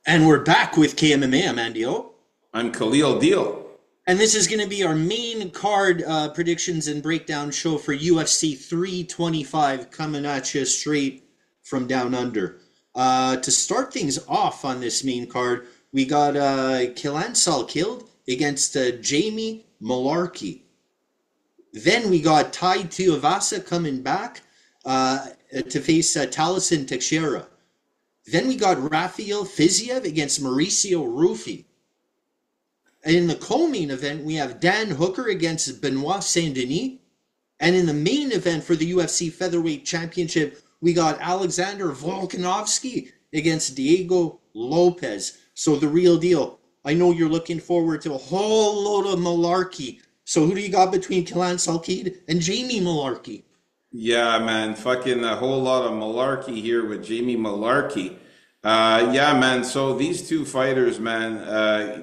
And we're back with KMMA. I'm Andy O. I'm Khalil Deal. And this is going to be our main card predictions and breakdown show for UFC 325 coming at you straight from down under. To start things off on this main card, we got Killan Killed against Jamie Malarkey. Then we got Tai Tuivasa coming back to face Taliesin Teixeira. Then we got Rafael Fiziev against Mauricio Rufy. In the co-main event, we have Dan Hooker against Benoit Saint-Denis. And in the main event for the UFC Featherweight Championship, we got Alexander Volkanovski against Diego Lopez. So the real deal. I know you're looking forward to a whole load of malarkey. So who do you got between Killan Salkid and Jamie Malarkey? Yeah, man, fucking a whole lot of malarkey here with Jamie Malarkey. Yeah, man. So these two fighters, man,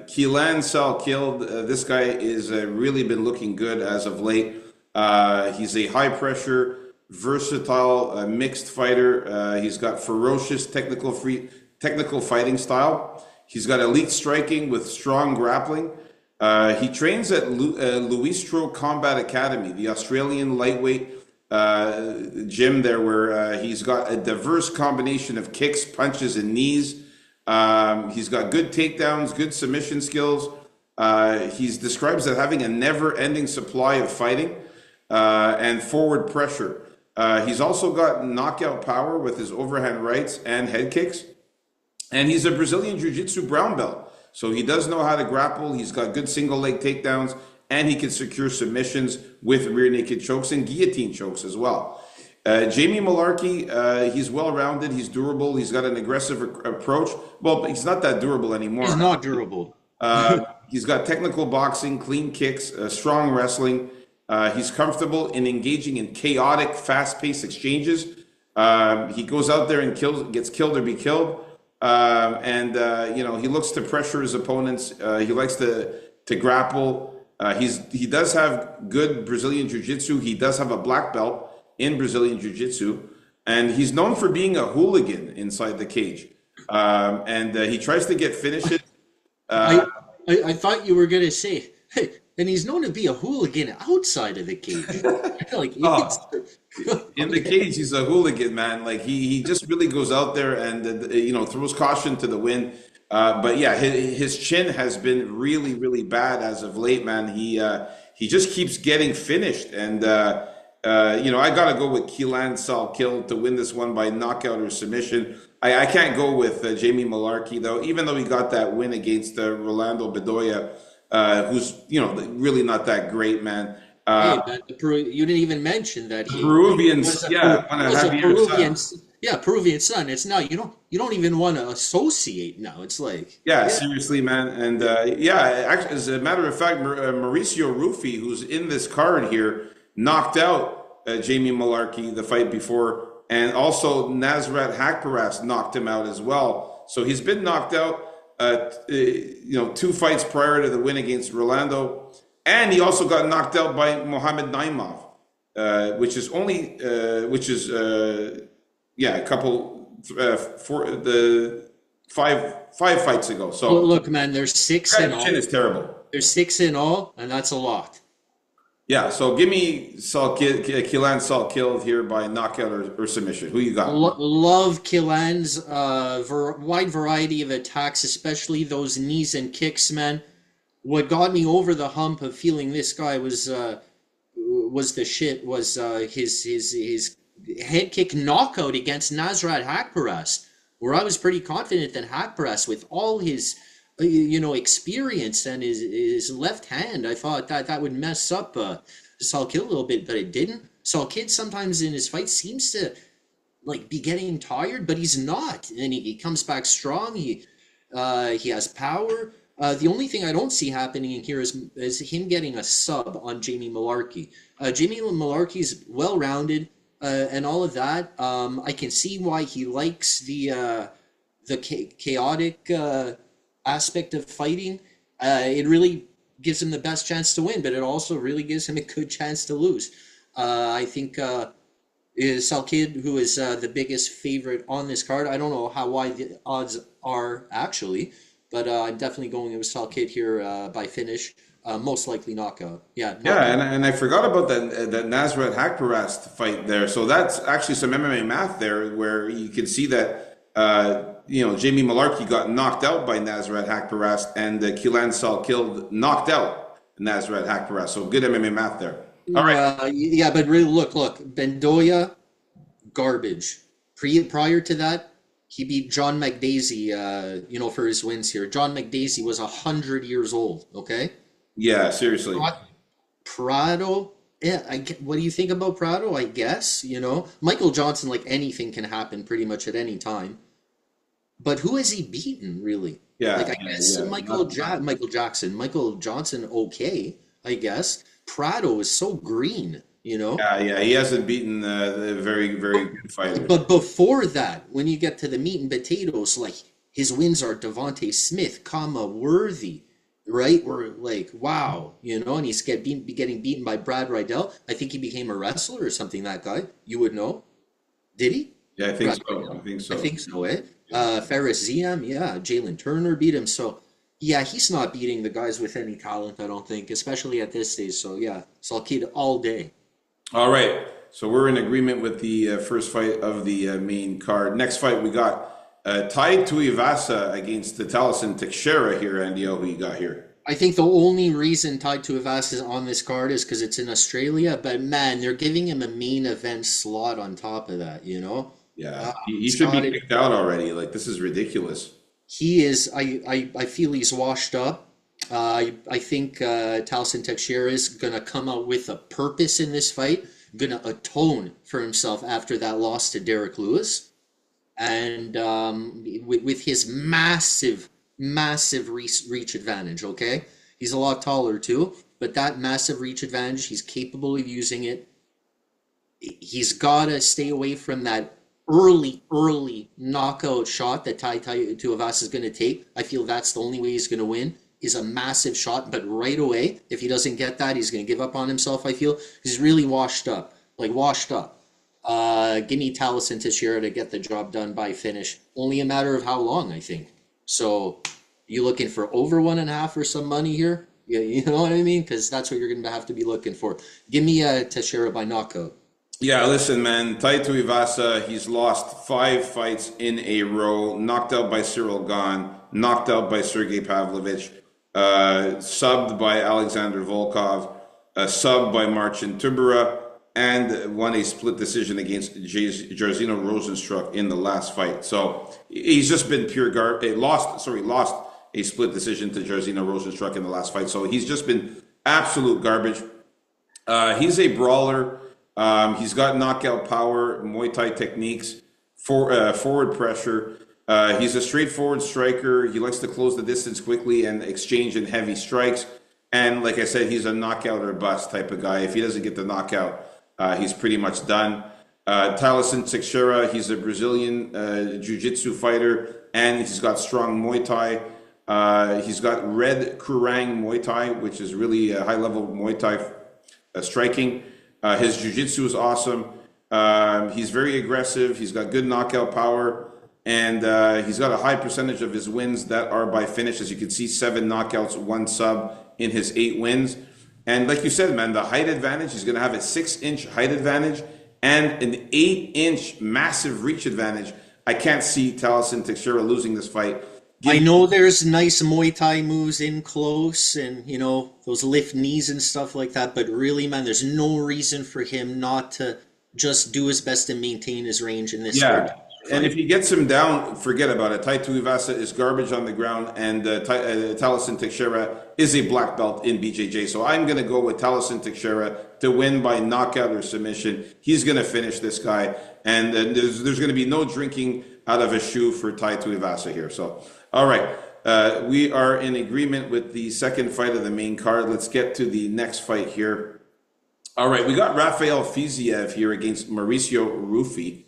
Killan Killed. This guy is really been looking good as of late. He's a high pressure, versatile, mixed fighter. He's got ferocious technical fighting style. He's got elite striking with strong grappling. He trains at Luistro Combat Academy, the Australian lightweight gym there, where he's got a diverse combination of kicks, punches, and knees. He's got good takedowns, good submission skills. He's describes as having a never-ending supply of fighting and forward pressure. He's also got knockout power with his overhand rights and head kicks. And he's a Brazilian Jiu-Jitsu brown belt. So he does know how to grapple. He's got good single leg takedowns, and he can secure submissions with rear naked chokes and guillotine chokes as well. Jamie Malarkey, he's well-rounded. He's durable. He's got an aggressive approach. Well, he's not that durable anymore. He's not durable. He's got technical boxing, clean kicks, strong wrestling. He's comfortable in engaging in chaotic, fast-paced exchanges. He goes out there and gets killed or be killed. He looks to pressure his opponents. He likes to grapple. He does have good Brazilian Jiu-Jitsu. He does have a black belt in Brazilian Jiu-Jitsu, and he's known for being a hooligan inside the cage. He tries to get finishes. I thought you were gonna say, hey, and he's known to be a hooligan outside of the cage. In the cage, he's a hooligan, man. Like he just really goes out there and throws caution to the wind. But yeah, his chin has been really, really bad as of late, man. He just keeps getting finished, and I gotta go with Killan Killed to win this one by knockout or submission. I can't go with Jamie Malarkey though, even though he got that win against Rolando Bedoya, who's really not that great, man. Hey, man, you didn't even mention that he Peruvians, was a, yeah, was a Peruvian son. It's now you don't even want to associate now. It's like seriously, man, and actually, as a matter of fact, Mauricio Rufy, who's in this card here, knocked out Jamie Malarkey the fight before, and also Nasrat Haqparast knocked him out as well. So he's been knocked out, 2 fights prior to the win against Rolando. And he also got knocked out by Mohamed Naimov, a couple, five fights ago. So well, look, man, there's 6 in all. Chin is terrible. There's 6 in all, and that's a lot. Yeah, so give me Killan Killed here by knockout or submission. Who you got? Love Killan's wide variety of attacks, especially those knees and kicks, man. What got me over the hump of feeling this guy was the shit was his head kick knockout against Nasrat Haqparast, where I was pretty confident that Haqparast, with all his experience and his left hand, I thought that would mess up Salkid a little bit, but it didn't. Salkid sometimes in his fight seems to be getting tired, but he's not, and he comes back strong. He has power. The only thing I don't see happening in here is him getting a sub on Jamie Malarkey. Jamie Malarkey's well-rounded and all of that. I can see why he likes the chaotic aspect of fighting. It really gives him the best chance to win, but it also really gives him a good chance to lose. I think is Salkid, who is the biggest favorite on this card. I don't know how wide the odds are actually, but I'm definitely going with Salkid here by finish. Most likely knockout. Yeah, Yeah, knockout. and I forgot about that Nasrat Haqparast fight there. So that's actually some MMA math there, where you can see that Jamie Malarkey got knocked out by Nasrat Haqparast, and Kilan Sal killed knocked out Nasrat Haqparast. So good MMA math there. All right. Yeah, but really, look, Bendoya, garbage. Prior to that, he beat John McDaisy, for his wins here. John McDaisy was 100 years old. Okay, Yeah, seriously. Prado. Yeah, what do you think about Prado? I guess Michael Johnson. Like anything can happen pretty much at any time. But who has he beaten really? Like Yeah, I yeah, guess yeah. Michael Jackson, Michael Johnson. Okay, I guess Prado is so green. Yeah. He hasn't beaten the very, very good fighters. But before that, when you get to the meat and potatoes, like his wins are Devontae Smith, comma Worthy, right? We're like, wow, and he's getting beaten by Brad Rydell. I think he became a wrestler or something. That guy, you would know, did he? Yeah, I think Brad so. I Rydell. think I so. think so, eh? Ferris Ziam, yeah, Jalen Turner beat him. So yeah, he's not beating the guys with any talent, I don't think, especially at this stage. So yeah, Salkid all day. All right. So we're in agreement with the first fight of the main card. Next fight we got Tai Tuivasa against the Taliesin Teixeira here, Andy. Who you got here? I think the only reason Tai Tuivasa is on this card is because it's in Australia. But man, they're giving him a main event slot on top of that. Yeah, he should be Scott, kicked out already. Like this is ridiculous. he is. I feel he's washed up. I think Taliesin Teixeira is gonna come out with a purpose in this fight. Gonna atone for himself after that loss to Derek Lewis, and with his massive reach advantage. Okay, he's a lot taller too, but that massive reach advantage, he's capable of using it. He's gotta stay away from that early knockout shot that Tai Tuivasa is gonna take. I feel that's the only way he's gonna win. Is a massive shot, but right away, if he doesn't get that, he's gonna give up on himself. I feel he's really washed up, like washed up. Give me Taliesin Teixeira to get the job done by finish. Only a matter of how long, I think. So, you looking for over 1.5 or some money here? Yeah, you know what I mean? Because that's what you're gonna have to be looking for. Give me Teixeira by knockout. Yeah, listen, man. Tai Tuivasa, he's lost 5 fights in a row. Knocked out by Cyril Gane. Knocked out by Sergey Pavlovich. Subbed by Alexander Volkov. Subbed by Marcin Tybura. And won a split decision against Jairzinho Rozenstruik in the last fight. So he's just been pure lost a split decision to Jairzinho Rozenstruik in the last fight. So he's just been absolute garbage. He's a brawler. He's got knockout power, Muay Thai techniques, forward pressure. He's a straightforward striker. He likes to close the distance quickly and exchange in heavy strikes. And like I said, he's a knockout or bust type of guy. If he doesn't get the knockout, he's pretty much done. Taliesin Teixeira, he's a Brazilian jiu-jitsu fighter, and he's got strong Muay Thai. He's got red Kurang Muay Thai, which is really a high-level Muay Thai striking. His jiu-jitsu is awesome. He's very aggressive. He's got good knockout power. And he's got a high percentage of his wins that are by finish. As you can see, 7 knockouts, 1 sub in his 8 wins. And like you said, man, the height advantage, he's going to have a 6-inch height advantage and an 8-inch massive reach advantage. I can't see Taliesin Teixeira losing this fight. I know there's nice Muay Thai moves in close and, those lift knees and stuff like that. But really, man, there's no reason for him not to just do his best to maintain his range in this fight. And if he gets him down, forget about it. Tai Tuivasa is garbage on the ground, and Taliesin Teixeira is a black belt in BJJ. So I'm going to go with Taliesin Teixeira to win by knockout or submission. He's going to finish this guy, and there's going to be no drinking out of a shoe for Tai Tuivasa here. So, all right, we are in agreement with the second fight of the main card. Let's get to the next fight here. All right, we got Rafael Fiziev here against Mauricio Ruffi.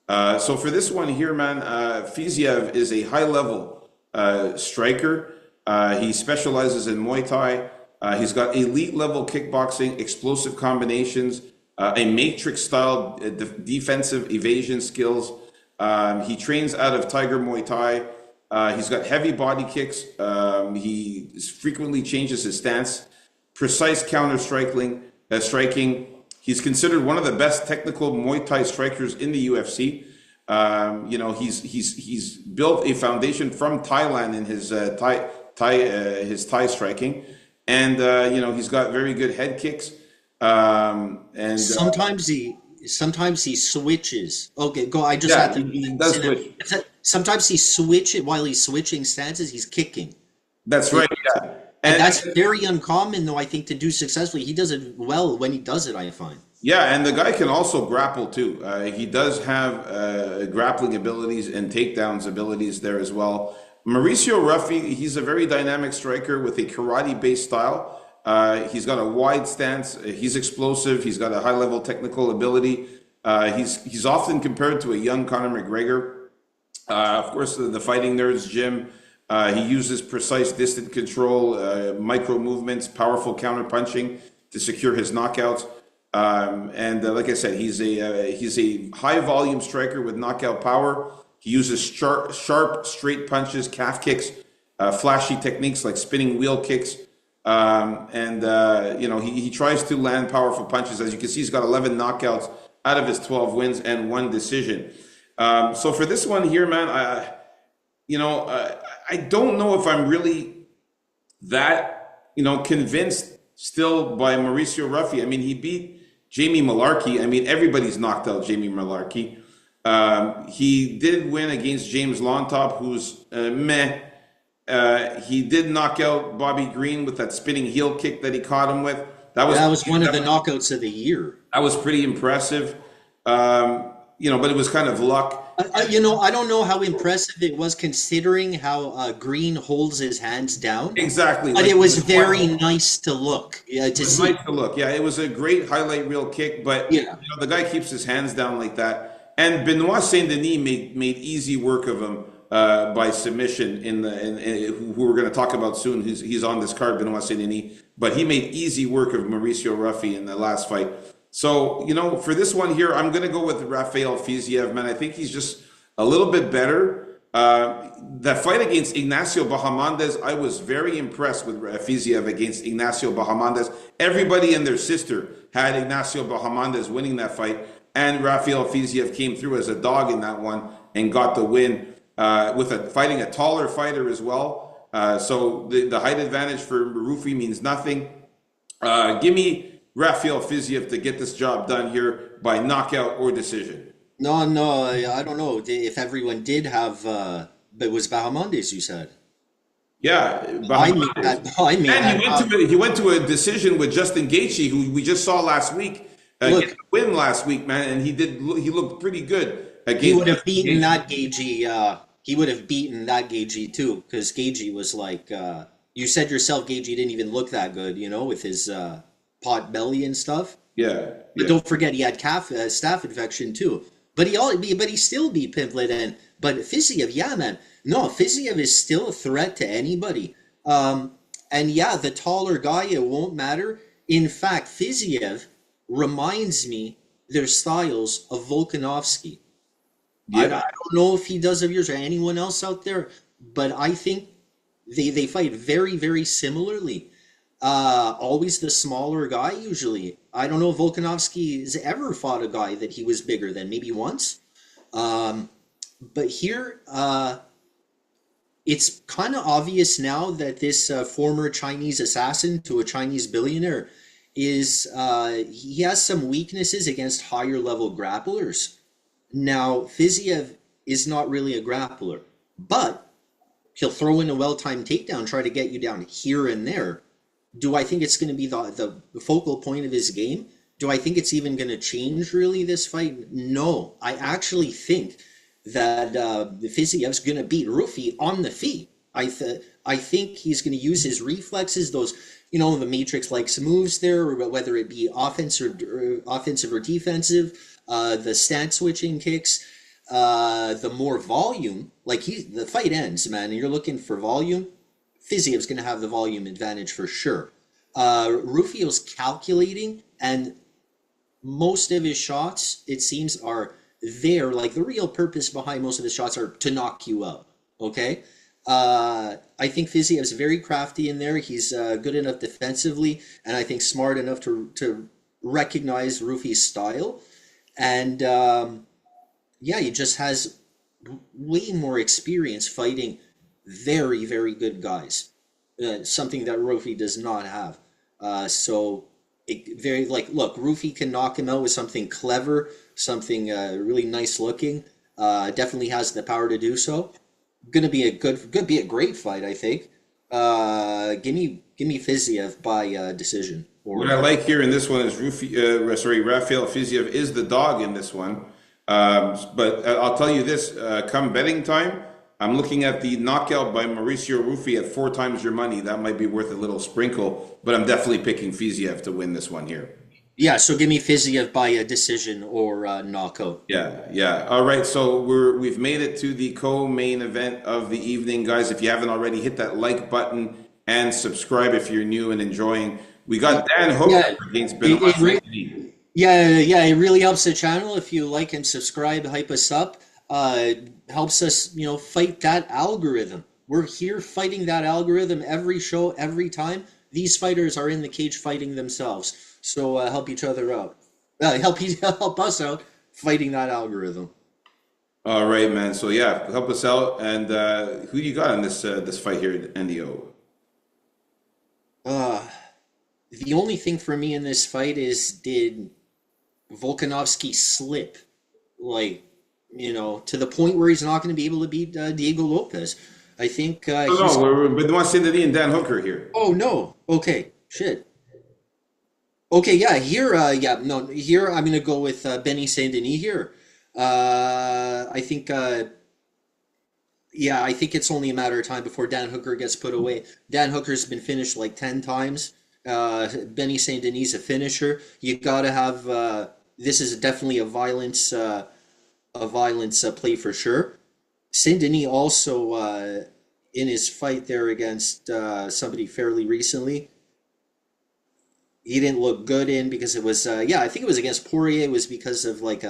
So for this one here, man, Fiziev is a high-level striker. He specializes in Muay Thai. He's got elite-level kickboxing, explosive combinations. a matrix-style defensive evasion skills. He trains out of Tiger Muay Thai. He's got heavy body kicks. He frequently changes his stance. Precise counter striking. He's considered one of the best technical Muay Thai strikers in the UFC. He's built a foundation from Thailand in his Thai striking, and he's got very good head kicks. And Sometimes he switches. Okay, go. I just yeah, had to. he does switch. Sometimes he switches while he's switching stances. He's kicking. That's right. Yeah, And that's very uncommon, though, I think, to do successfully. He does it well when he does it, I find. yeah, and the guy can also grapple too. He does have grappling abilities and takedowns abilities there as well. Mauricio Ruffi, he's a very dynamic striker with a karate-based style. He's got a wide stance. He's explosive. He's got a high-level technical ability. He's often compared to a young Conor McGregor. Of course, the Fighting Nerds gym. He uses precise distant control, micro movements, powerful counter punching to secure his knockouts. Like I said, he's a high volume striker with knockout power. He uses sharp, straight punches, calf kicks, flashy techniques like spinning wheel kicks. He tries to land powerful punches. As you can see, he's got 11 knockouts out of his 12 wins and 1 decision. So for this one here, man, I don't know if I'm really that, convinced still by Mauricio Ruffi. I mean, he beat Jamie Malarkey. I mean, everybody's knocked out Jamie Malarkey. He did win against James Lontop, who's meh. He did knock out Bobby Green with that spinning heel kick that he caught him with. That was one of the knockouts of the year. That was pretty impressive. But it was kind of luck. I don't know how impressive it was considering how Green holds his hands down. Exactly. But it was very nice to look. Yeah, to see. Nice to look. Yeah, it was a great highlight reel kick, but the guy keeps his hands down like that. And Benoit Saint-Denis made easy work of him by submission in who we're going to talk about soon. He's on this card, Benoit Saint-Denis, but he made easy work of Mauricio Ruffi in the last fight. So, for this one here, I'm going to go with Rafael Fiziev, man. I think he's just a little bit better. That fight against Ignacio Bahamondes, I was very impressed with Fiziev against Ignacio Bahamondes. Everybody and their sister had Ignacio Bahamondes winning that fight, and Rafael Fiziev came through as a dog in that one and got the win fighting a taller fighter as well. So the height advantage for Ruffi means nothing. Give me Rafael Fiziev to get this job done here by knockout or decision. No, I don't know if everyone did have, but it was Bahamondes, you said. Yeah, he went to a decision with Justin Gaethje, who we just saw last week, get the win last week, man, and he looked pretty good. He would have beaten that Gaethje. He would have beaten that Gaethje too, because Gaethje was like, you said yourself, Gaethje didn't even look that good, with his pot belly and stuff. Yeah. But don't forget, he had staph infection too. But he still beat Pimblett. But Fiziev, yeah, man. No, Fiziev is still a threat to anybody. The taller guy, it won't matter. In fact, Fiziev reminds me their styles of Volkanovski. Yeah. I don't know if he does of yours or anyone else out there, but I think they fight very, very similarly. Always the smaller guy, usually. I don't know if Volkanovski has ever fought a guy that he was bigger than, maybe once. But here, it's kind of obvious now that this former Chinese assassin to a Chinese billionaire he has some weaknesses against higher level grapplers. Now, Fiziev is not really a grappler, but he'll throw in a well-timed takedown, try to get you down here and there. Do I think it's going to be the focal point of his game? Do I think it's even going to change really this fight? No. I actually think that Fiziev's going to beat Ruffi on the feet. I think he's going to use his reflexes, those, the Matrix-like moves there, whether it be offensive or defensive, the stance switching kicks, the more volume. The fight ends, man, and you're looking for volume. Fiziev's going to have the volume advantage for sure. Rufio's calculating, and most of his shots, it seems, are there. Like the real purpose behind most of his shots are to knock you out. Okay. I think Fiziev's very crafty in there. He's good enough defensively, and I think smart enough to recognize Rufi's style. And yeah, he just has way more experience fighting very, very good guys. Something that Rufi does not have. So very like, look, Rufi can knock him out with something clever, something really nice looking. Definitely has the power to do so. Gonna be a could be a great fight, I think. Give me Fiziev by decision. What Or I like here in this one is Rafael Fiziev is the dog in this one. But I'll tell you this: come betting time, I'm looking at the knockout by Mauricio Rufi at 4 times your money. That might be worth a little sprinkle, but I'm definitely picking Fiziev to win this one here. yeah, so give me Fiziev by a decision or knockout. Yeah, yeah. All right, so we've made it to the co-main event of the evening, guys. If you haven't already, hit that like button and subscribe if you're new and enjoying. We got Dan Yeah, Hooker against Benoit Saint-Denis. yeah, it really helps the channel if you like and subscribe, hype us up. Helps us, fight that algorithm. We're here fighting that algorithm every show, every time. These fighters are in the cage fighting themselves, so help each other out. Help us out fighting that algorithm. All right, man. So yeah, help us out. And who you got in this fight here, NDO? Uh, the only thing for me in this fight is, did Volkanovski slip? Like, to the point where he's not going to be able to beat Diego Lopez. I think No, he's. we're Benoit Saint-Denis and Dan Hooker here. Oh no. Okay. Shit. Okay. Yeah. Here. Yeah. No. Here. I'm gonna go with Benny Saint Denis here. I think. Yeah. I think it's only a matter of time before Dan Hooker gets put away. Dan Hooker's been finished like 10 times. Benny Saint Denis a finisher. You gotta have. This is definitely a violence play for sure. Saint Denis also, in his fight there against somebody fairly recently, he didn't look good in because it was, yeah, I think it was against Poirier. It was because of like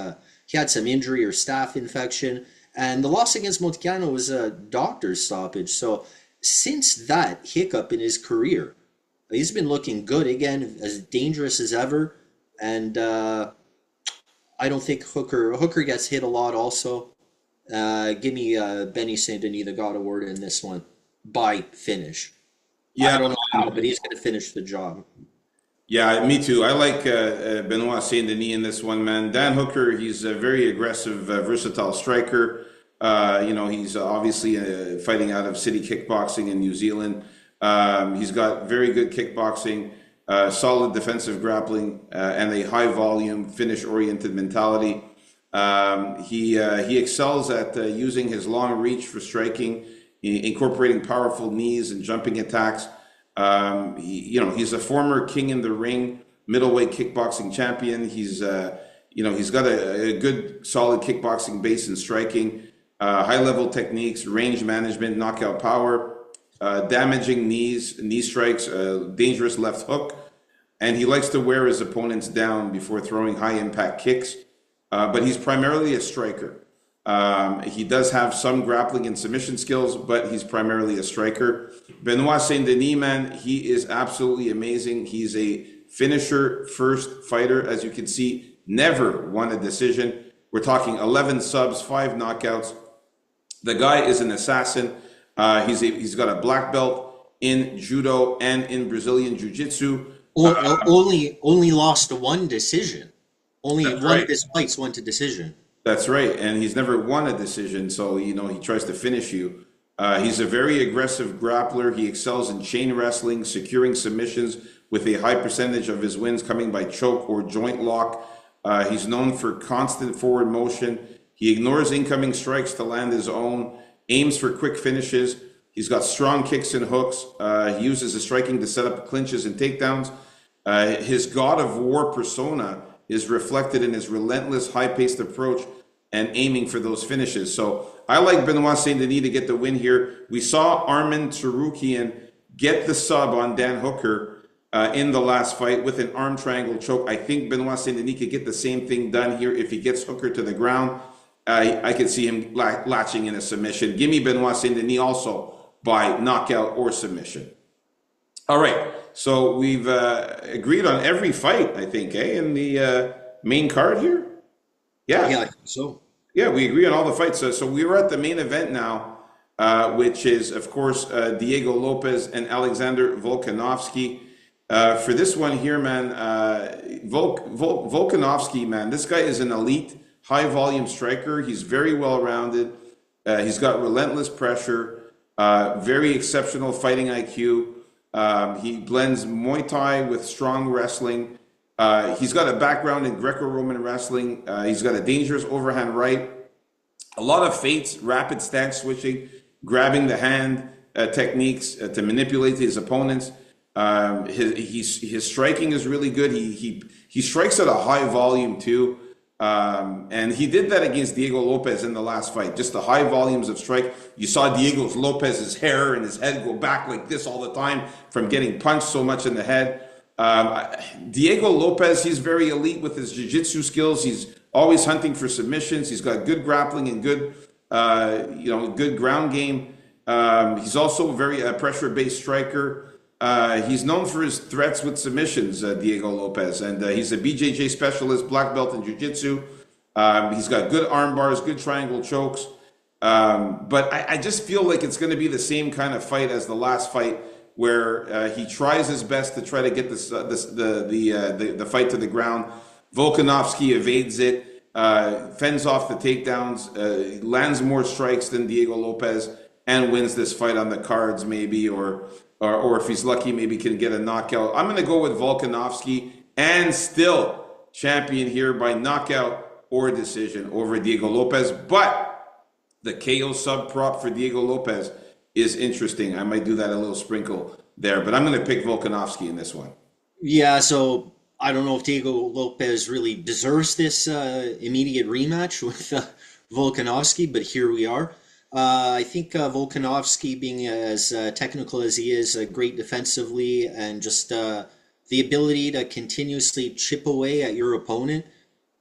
he had some injury or staph infection. And the loss against Montcano was a doctor's stoppage. So since that hiccup in his career, he's been looking good again, as dangerous as ever. And I don't think Hooker gets hit a lot also. Give me Benny Saint Denis the God Award in this one by finish. I Yeah, don't know how, but he's going to finish the job. yeah, me too. I like Benoit Saint-Denis in this one, man. Dan Hooker, he's a very aggressive, versatile striker. He's obviously fighting out of City Kickboxing in New Zealand. He's got very good kickboxing, solid defensive grappling, and a high volume, finish oriented mentality. He excels at using his long reach for striking, incorporating powerful knees and jumping attacks. He's a former king in the ring, middleweight kickboxing champion. He's got a good, solid kickboxing base in striking, high level techniques, range management, knockout power, damaging knee strikes, dangerous left hook, and he likes to wear his opponents down before throwing high impact kicks. But he's primarily a striker. He does have some grappling and submission skills, but he's primarily a striker. Benoit Saint-Denis, man, he is absolutely amazing. He's a finisher first fighter, as you can see, never won a decision. We're talking 11 subs, 5 knockouts. The guy is an assassin. He's got a black belt in judo and in Brazilian jiu-jitsu. Only lost one decision. Only That's one right. of his fights went to decision. That's right, and he's never won a decision, so he tries to finish you. He's a very aggressive grappler. He excels in chain wrestling, securing submissions with a high percentage of his wins coming by choke or joint lock. He's known for constant forward motion. He ignores incoming strikes to land his own, aims for quick finishes. He's got strong kicks and hooks. He uses his striking to set up clinches and takedowns. His God of War persona is reflected in his relentless, high-paced approach and aiming for those finishes. So I like Benoit Saint-Denis to get the win here. We saw Arman Tsarukyan get the sub on Dan Hooker. in the last fight with an arm triangle choke. I think Benoit Saint-Denis could get the same thing done here if he gets Hooker to the ground. I could see him latching in a submission. Give me Benoit Saint-Denis also by knockout or submission. All right, so we've agreed on every fight, I think, in the main card here. Yeah, Yeah, I think so. yeah, we agree on all the fights. So we were at the main event now, which is, of course, Diego Lopez and Alexander Volkanovski. For this one here, man, Volkanovski, man, this guy is an elite, high-volume striker. He's very well-rounded. He's got relentless pressure, very exceptional fighting IQ. He blends Muay Thai with strong wrestling. He's got a background in Greco-Roman wrestling. He's got a dangerous overhand right. A lot of feints, rapid stance switching, grabbing the hand techniques to manipulate his opponents. His striking is really good. He strikes at a high volume too. And he did that against Diego Lopez in the last fight. Just the high volumes of strike. You saw Diego Lopez's hair and his head go back like this all the time from getting punched so much in the head. Diego Lopez, he's very elite with his jiu-jitsu skills. He's always hunting for submissions. He's got good grappling and good, good ground game. He's also a very pressure-based striker. He's known for his threats with submissions, Diego Lopez, and he's a BJJ specialist, black belt in jiu-jitsu. He's got good arm bars, good triangle chokes. But I just feel like it's going to be the same kind of fight as the last fight, where he tries his best to try to get the fight to the ground. Volkanovski evades it, fends off the takedowns, lands more strikes than Diego Lopez, and wins this fight on the cards, maybe, or if he's lucky, maybe can get a knockout. I'm going to go with Volkanovski, and still champion here by knockout or decision over Diego Lopez. But the KO sub prop for Diego Lopez is interesting. I might do that a little sprinkle there, but I'm going to pick Volkanovski in this one. Yeah, so I don't know if Diego Lopez really deserves this immediate rematch with Volkanovski, but here we are. I think Volkanovski, being as technical as he is, great defensively, and just the ability to continuously chip away at your opponent,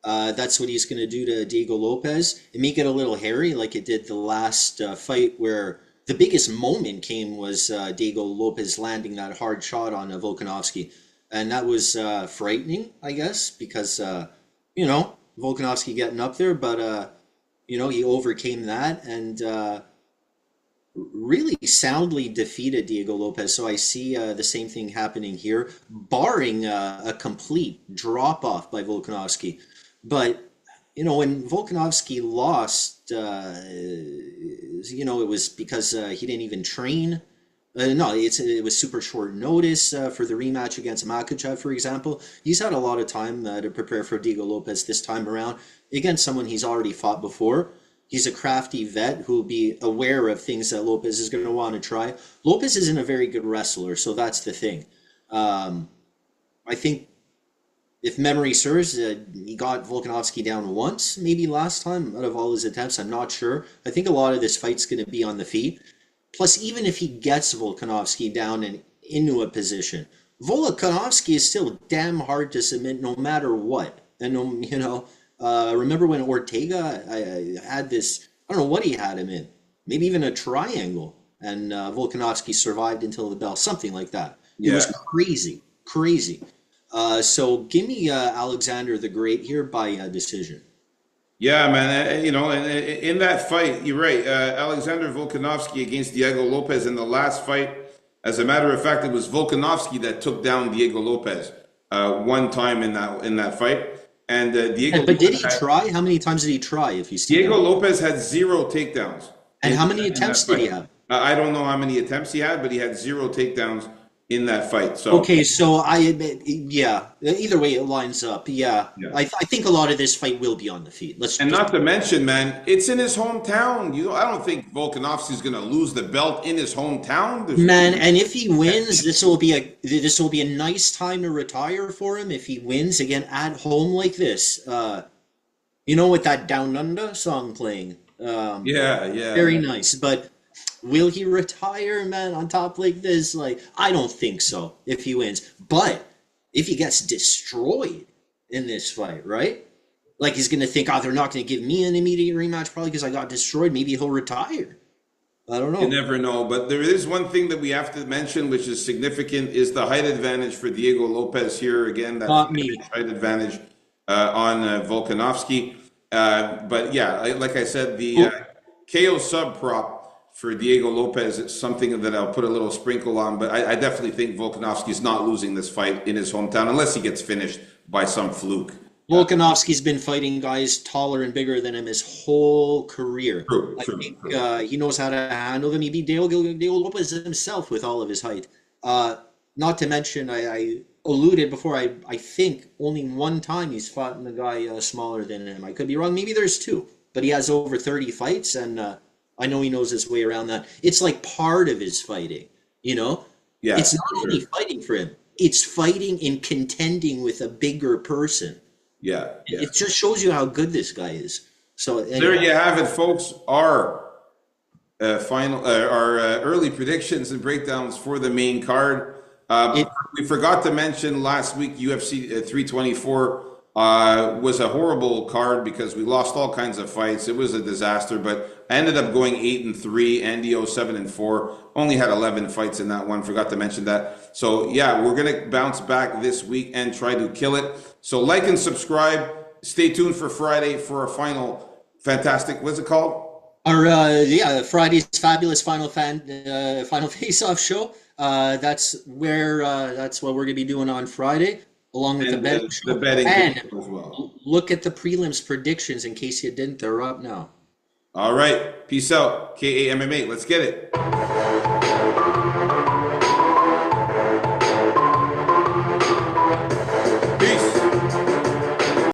that's what he's going to do to Diego Lopez. It may get a little hairy like it did the last fight, where the biggest moment came was Diego Lopez landing that hard shot on Volkanovski. And that was frightening, I guess, because, Volkanovski getting up there, but... he overcame that and really soundly defeated Diego Lopez. So I see the same thing happening here, barring a complete drop-off by Volkanovski. But, when Volkanovski lost, it was because he didn't even train. It was super short notice for the rematch against Makhachev, for example. He's had a lot of time to prepare for Diego Lopez this time around against someone he's already fought before. He's a crafty vet who will be aware of things that Lopez is going to want to try. Lopez isn't a very good wrestler, so that's the thing. I think, if memory serves, he got Volkanovski down once, maybe last time, out of all his attempts. I'm not sure. I think a lot of this fight's going to be on the feet. Plus, even if he gets Volkanovski down and into a position, Volkanovski is still damn hard to submit no matter what. And, remember when Ortega I had this, I don't know what he had him in, maybe even a triangle, and Volkanovski survived until the bell, something like that. It was crazy. So give me Alexander the Great here by decision. Yeah, man. In that fight, you're right. Alexander Volkanovski against Diego Lopez in the last fight. As a matter of fact, it was Volkanovski that took down Diego Lopez one time in that fight. And Diego. But did he try? How many times did he try? If you see Diego Lopez had 0 takedowns. And how many attempts did he have? I don't know how many attempts he had, but he had 0 takedowns in that fight. So okay, so I admit, either way it lines up. Yeah. I think a lot of this fight will be on the feet. Not to mention, man, it's in his hometown. I don't think Volkanovski's going to lose the belt in his hometown. And if he wins, this will be a nice time to retire for him. If he wins again at home like this, with that Down Under song playing. Yeah. Very nice, but. Will he retire, man, on top like this? Like, I don't think so if he wins. But if he gets destroyed in this fight, right? Like, he's going to think, oh, they're not going to give me an immediate rematch probably because I got destroyed. Maybe he'll retire. I don't You know. never know, but there is one thing that we have to mention, which is significant, is the height advantage for Diego Lopez here. Again, that Not me. height advantage on Volkanovski. But yeah, like I said, the KO sub prop for Diego Lopez is something that I'll put a little sprinkle on. But I definitely think Volkanovski's not losing this fight in his hometown unless he gets finished by some fluke. Volkanovski's been fighting guys taller and bigger than him his whole career. True, I true, think true. he knows how to handle them. He beat Diego Lopez himself with all of his height. Not to mention, I alluded before, I think only one time he's fought a guy smaller than him. I could be wrong. Maybe there's two. But he has over 30 fights, and I know he knows his way around that. It's like part of his fighting, you know? Yeah, It's not for only sure. fighting for him. It's fighting and contending with a bigger person. Yeah, yeah. It just shows you how good this guy is. So There anyhow, you have it, folks. Our early predictions and breakdowns for the main card. it We forgot to mention last week UFC 324 was a horrible card because we lost all kinds of fights. It was a disaster, but I ended up going 8-3. Andy 7-4. Only had 11 fights in that one. Forgot to mention that. So yeah, we're gonna bounce back this week and try to kill it. So like and subscribe. Stay tuned for Friday for our final fantastic. What's it called? our Friday's fabulous final face-off show. That's what we're gonna be doing on Friday, along with the And betting the show. betting And video as well. look at the prelims predictions in case you didn't. They're up now. All right. Peace out. KAMMA. Let's get it.